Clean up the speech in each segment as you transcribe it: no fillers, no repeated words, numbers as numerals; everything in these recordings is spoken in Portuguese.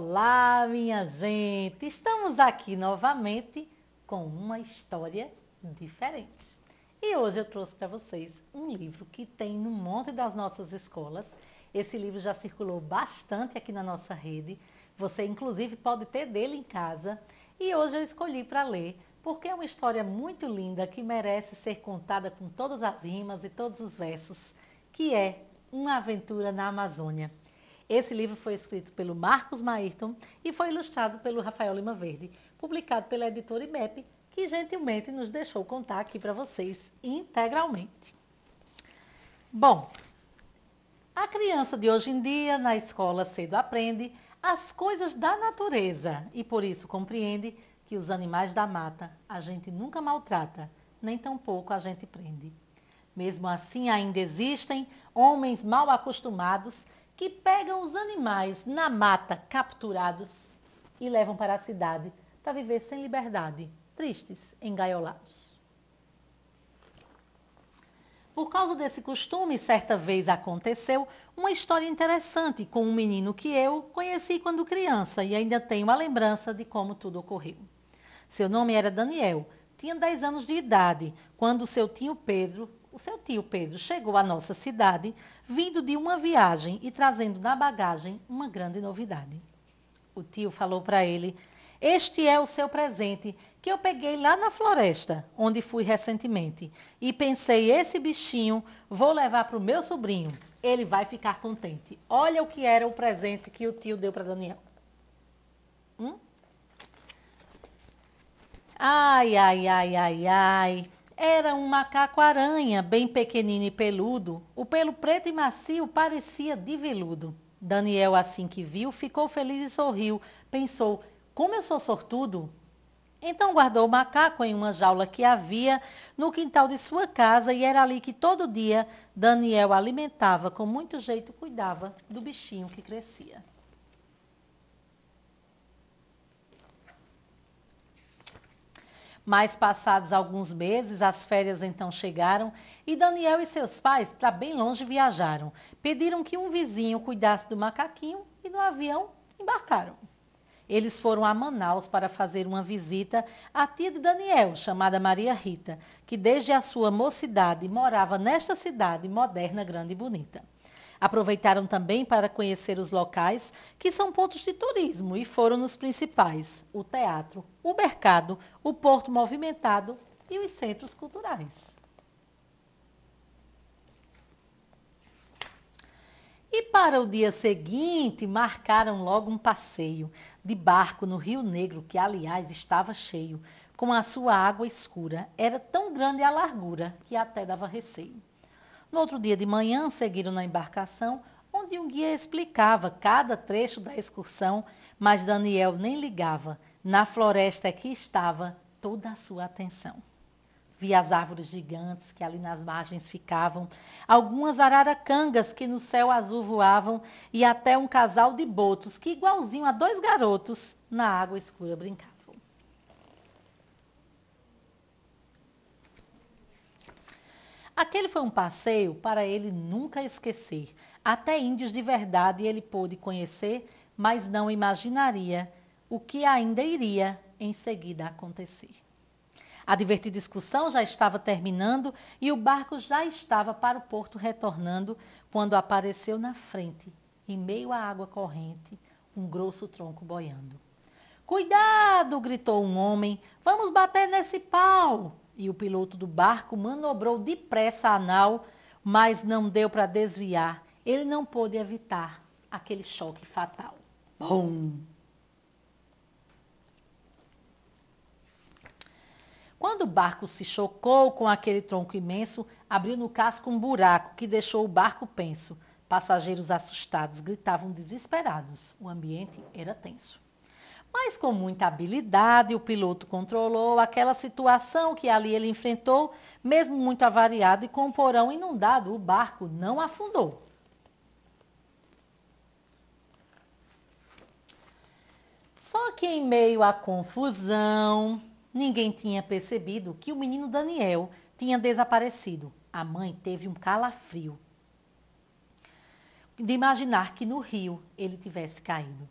Olá, minha gente! Estamos aqui novamente com uma história diferente. E hoje eu trouxe para vocês um livro que tem no monte das nossas escolas. Esse livro já circulou bastante aqui na nossa rede. Você, inclusive, pode ter dele em casa. E hoje eu escolhi para ler, porque é uma história muito linda que merece ser contada com todas as rimas e todos os versos, que é Uma Aventura na Amazônia. Esse livro foi escrito pelo Marcos Maírton e foi ilustrado pelo Rafael Lima Verde, publicado pela editora IMEP, que gentilmente nos deixou contar aqui para vocês integralmente. Bom, a criança de hoje em dia, na escola cedo aprende as coisas da natureza e por isso compreende que os animais da mata a gente nunca maltrata, nem tampouco a gente prende. Mesmo assim, ainda existem homens mal acostumados que pegam os animais na mata capturados e levam para a cidade para viver sem liberdade, tristes, engaiolados. Por causa desse costume, certa vez aconteceu uma história interessante com um menino que eu conheci quando criança e ainda tenho a lembrança de como tudo ocorreu. Seu nome era Daniel, tinha 10 anos de idade, quando o seu tio Pedro chegou à nossa cidade, vindo de uma viagem e trazendo na bagagem uma grande novidade. O tio falou para ele: "Este é o seu presente que eu peguei lá na floresta, onde fui recentemente. E pensei, esse bichinho vou levar para o meu sobrinho. Ele vai ficar contente." Olha o que era o presente que o tio deu para Daniel. Ai, ai, ai, ai, ai. Era um macaco-aranha, bem pequenino e peludo. O pelo preto e macio parecia de veludo. Daniel, assim que viu, ficou feliz e sorriu. Pensou, como eu sou sortudo? Então guardou o macaco em uma jaula que havia no quintal de sua casa e era ali que todo dia Daniel alimentava, com muito jeito cuidava do bichinho que crescia. Mas passados alguns meses, as férias então chegaram e Daniel e seus pais para bem longe viajaram. Pediram que um vizinho cuidasse do macaquinho e no avião embarcaram. Eles foram a Manaus para fazer uma visita à tia de Daniel, chamada Maria Rita, que desde a sua mocidade morava nesta cidade moderna, grande e bonita. Aproveitaram também para conhecer os locais que são pontos de turismo e foram nos principais: o teatro, o mercado, o porto movimentado e os centros culturais. E para o dia seguinte, marcaram logo um passeio de barco no Rio Negro, que aliás estava cheio, com a sua água escura. Era tão grande a largura que até dava receio. No outro dia de manhã, seguiram na embarcação, onde um guia explicava cada trecho da excursão, mas Daniel nem ligava. Na floresta é que estava toda a sua atenção. Via as árvores gigantes que ali nas margens ficavam, algumas araracangas que no céu azul voavam e até um casal de botos que, igualzinho a 2 garotos, na água escura brincavam. Aquele foi um passeio para ele nunca esquecer. Até índios de verdade ele pôde conhecer, mas não imaginaria o que ainda iria em seguida acontecer. A divertida excursão já estava terminando e o barco já estava para o porto retornando, quando apareceu na frente, em meio à água corrente, um grosso tronco boiando. "Cuidado!" gritou um homem. "Vamos bater nesse pau!" E o piloto do barco manobrou depressa a nau, mas não deu para desviar. Ele não pôde evitar aquele choque fatal. Bum! Quando o barco se chocou com aquele tronco imenso, abriu no casco um buraco que deixou o barco penso. Passageiros assustados gritavam desesperados. O ambiente era tenso. Mas com muita habilidade, o piloto controlou aquela situação que ali ele enfrentou, mesmo muito avariado e com o porão inundado, o barco não afundou. Só que em meio à confusão, ninguém tinha percebido que o menino Daniel tinha desaparecido. A mãe teve um calafrio de imaginar que no rio ele tivesse caído.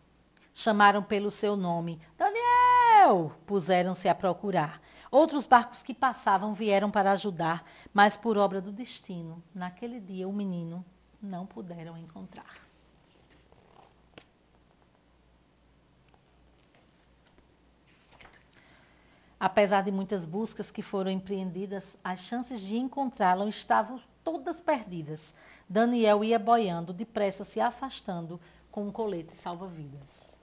Chamaram pelo seu nome. Daniel! Puseram-se a procurar. Outros barcos que passavam vieram para ajudar, mas por obra do destino, naquele dia o menino não puderam encontrar. Apesar de muitas buscas que foram empreendidas, as chances de encontrá-lo estavam todas perdidas. Daniel ia boiando, depressa se afastando, com um colete salva-vidas.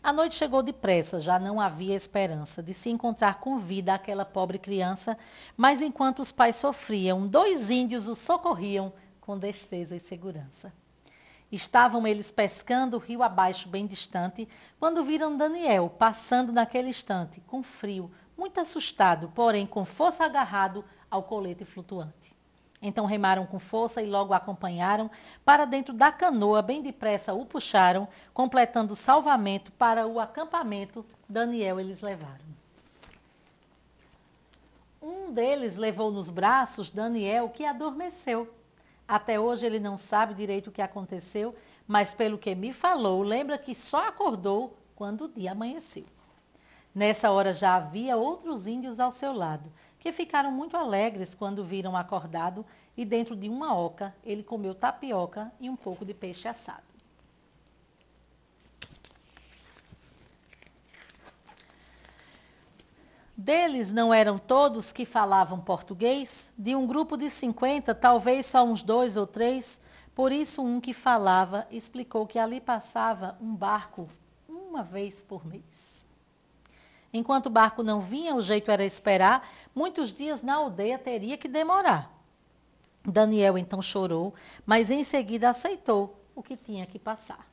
A noite chegou depressa, já não havia esperança de se encontrar com vida aquela pobre criança, mas enquanto os pais sofriam, 2 índios o socorriam com destreza e segurança. Estavam eles pescando o rio abaixo, bem distante, quando viram Daniel passando naquele instante, com frio, muito assustado, porém com força agarrado ao colete flutuante. Então remaram com força e logo o acompanharam para dentro da canoa, bem depressa o puxaram, completando o salvamento para o acampamento. Daniel eles levaram. Um deles levou nos braços Daniel, que adormeceu. Até hoje ele não sabe direito o que aconteceu, mas pelo que me falou, lembra que só acordou quando o dia amanheceu. Nessa hora já havia outros índios ao seu lado, que ficaram muito alegres quando viram acordado e dentro de uma oca ele comeu tapioca e um pouco de peixe assado. Deles não eram todos que falavam português? De um grupo de 50, talvez só uns 2 ou 3. Por isso, um que falava explicou que ali passava um barco uma vez por mês. Enquanto o barco não vinha, o jeito era esperar. Muitos dias na aldeia teria que demorar. Daniel então chorou, mas em seguida aceitou o que tinha que passar.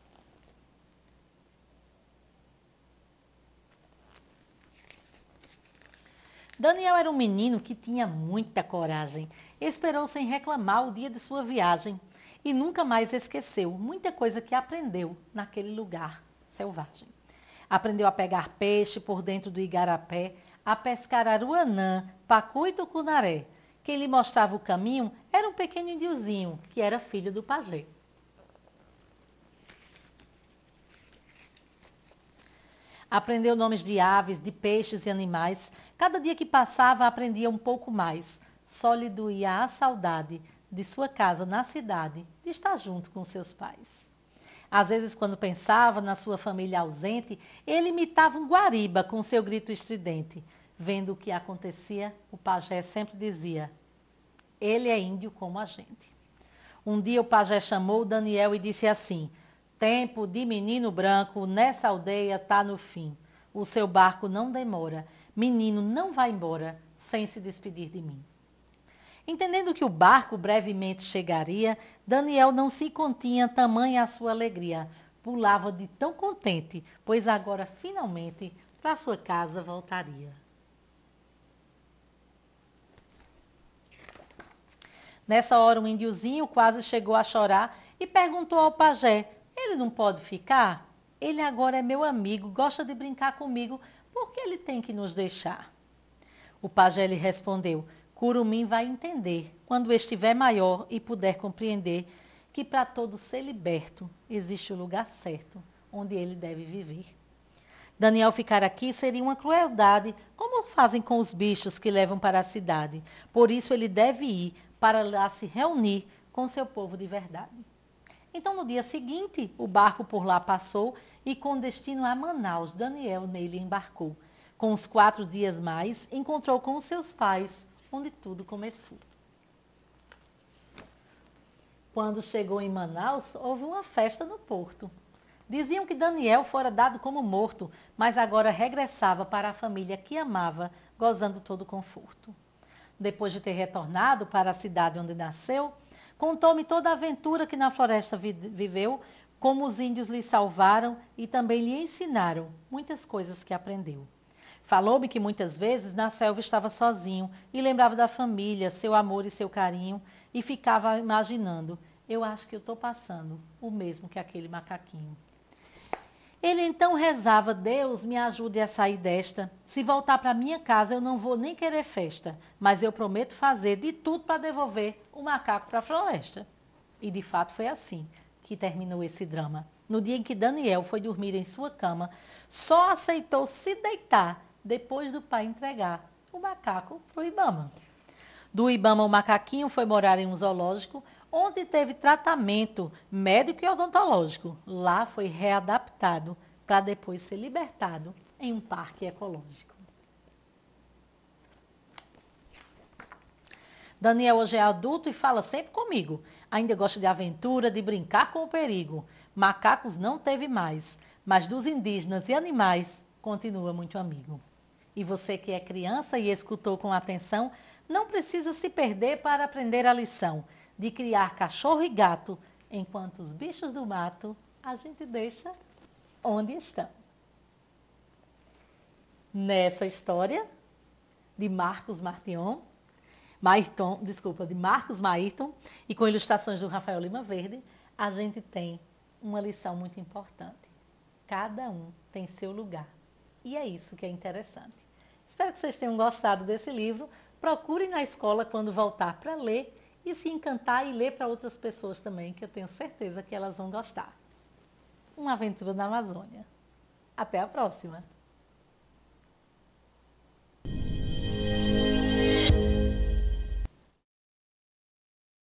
Daniel era um menino que tinha muita coragem. Esperou sem reclamar o dia de sua viagem e nunca mais esqueceu muita coisa que aprendeu naquele lugar selvagem. Aprendeu a pegar peixe por dentro do igarapé, a pescar aruanã, pacu e tucunaré. Quem lhe mostrava o caminho era um pequeno indiozinho, que era filho do pajé. Aprendeu nomes de aves, de peixes e animais. Cada dia que passava, aprendia um pouco mais. Só lhe doía a saudade de sua casa na cidade, de estar junto com seus pais. Às vezes, quando pensava na sua família ausente, ele imitava um guariba com seu grito estridente. Vendo o que acontecia, o pajé sempre dizia: ele é índio como a gente. Um dia o pajé chamou Daniel e disse assim: tempo de menino branco nessa aldeia está no fim. O seu barco não demora. Menino não vai embora sem se despedir de mim. Entendendo que o barco brevemente chegaria, Daniel não se continha, tamanha a sua alegria. Pulava de tão contente, pois agora finalmente para sua casa voltaria. Nessa hora um índiozinho quase chegou a chorar e perguntou ao pajé: ele não pode ficar? Ele agora é meu amigo, gosta de brincar comigo, por que ele tem que nos deixar? O pajé lhe respondeu: Curumim vai entender, quando estiver maior e puder compreender, que para todo ser liberto existe o lugar certo, onde ele deve viver. Daniel ficar aqui seria uma crueldade, como fazem com os bichos que levam para a cidade. Por isso ele deve ir para lá se reunir com seu povo de verdade. Então, no dia seguinte, o barco por lá passou e, com destino a Manaus, Daniel nele embarcou. Com uns 4 dias mais, encontrou com os seus pais, onde tudo começou. Quando chegou em Manaus, houve uma festa no porto. Diziam que Daniel fora dado como morto, mas agora regressava para a família que amava, gozando todo o conforto. Depois de ter retornado para a cidade onde nasceu, contou-me toda a aventura que na floresta viveu, como os índios lhe salvaram e também lhe ensinaram muitas coisas que aprendeu. Falou-me que muitas vezes na selva estava sozinho e lembrava da família, seu amor e seu carinho, e ficava imaginando: eu acho que eu estou passando o mesmo que aquele macaquinho. Ele então rezava: Deus me ajude a sair desta. Se voltar para minha casa, eu não vou nem querer festa, mas eu prometo fazer de tudo para devolver o macaco para a floresta. E de fato foi assim que terminou esse drama. No dia em que Daniel foi dormir em sua cama, só aceitou se deitar depois do pai entregar o macaco para o Ibama. Do Ibama, o macaquinho foi morar em um zoológico, onde teve tratamento médico e odontológico. Lá foi readaptado para depois ser libertado em um parque ecológico. Daniel hoje é adulto e fala sempre comigo. Ainda gosta de aventura, de brincar com o perigo. Macacos não teve mais, mas dos indígenas e animais continua muito amigo. E você que é criança e escutou com atenção, não precisa se perder para aprender a lição de criar cachorro e gato, enquanto os bichos do mato a gente deixa onde estão. Nessa história de Marcos Maírton, e com ilustrações do Rafael Lima Verde, a gente tem uma lição muito importante. Cada um tem seu lugar. E é isso que é interessante. Espero que vocês tenham gostado desse livro. Procurem na escola quando voltar para ler e se encantar e ler para outras pessoas também, que eu tenho certeza que elas vão gostar. Uma aventura na Amazônia. Até a próxima!